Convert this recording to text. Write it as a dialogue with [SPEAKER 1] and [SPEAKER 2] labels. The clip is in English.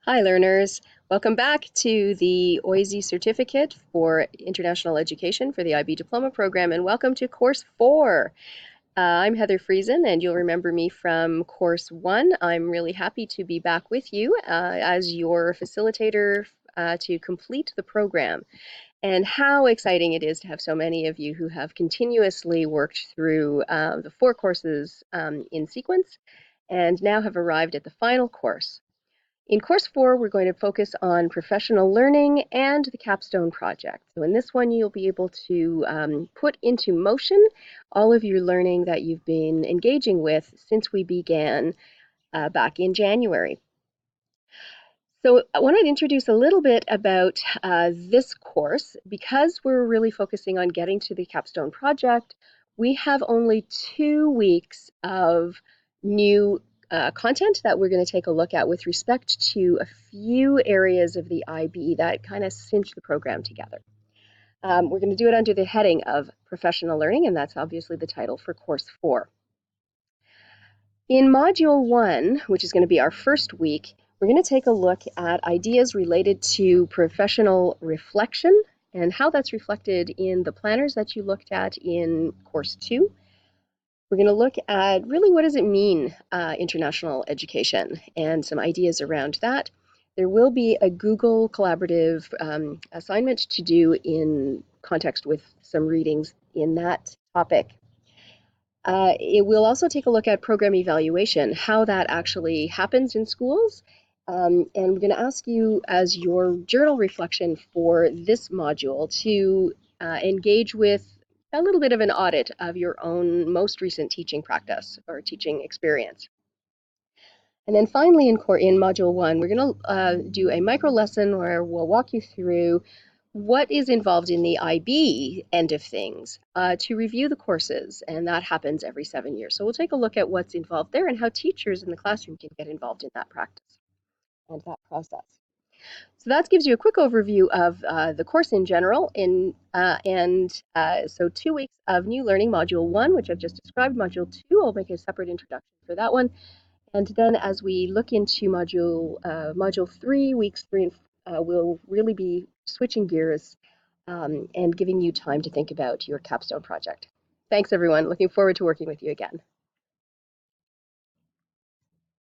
[SPEAKER 1] Hi learners, welcome back to the OISE Certificate for International Education for the IB Diploma Program, and welcome to Course 4. I'm Heather Friesen, and you'll remember me from Course 1. I'm really happy to be back with you as your facilitator to complete the program. And how exciting it is to have so many of you who have continuously worked through the 4 courses in sequence and now have arrived at the final course. In Course 4, we're going to focus on professional learning and the capstone project. So in this one, you'll be able to put into motion all of your learning that you've been engaging with since we began back in January. So I want to introduce a little bit about this course. Because we're really focusing on getting to the capstone project, we have only 2 weeks of new content that we're going to take a look at with respect to a few areas of the IB that kind of cinch the program together. We're going to do it under the heading of professional learning, and that's obviously the title for Course 4. In Module 1, which is going to be our first week, we're going to take a look at ideas related to professional reflection and how that's reflected in the planners that you looked at in Course 2. We're going to look at really what does it mean, international education, and some ideas around that. There will be a Google collaborative assignment to do in context with some readings in that topic. It will also take a look at program evaluation, how that actually happens in schools. And we're going to ask you as your journal reflection for this module to engage with a little bit of an audit of your own most recent teaching practice or teaching experience. And then finally in Module 1, we're going to do a micro lesson where we'll walk you through what is involved in the IB end of things to review the courses, and that happens every 7 years. So we'll take a look at what's involved there and how teachers in the classroom can get involved in that practice and that process. So that gives you a quick overview of the course in general. So 2 weeks of new learning, Module 1, which I've just described. Module 2, I'll make a separate introduction for that one. And then as we look into Module 3, weeks 3 and we'll really be switching gears and giving you time to think about your capstone project. Thanks, everyone. Looking forward to working with you again.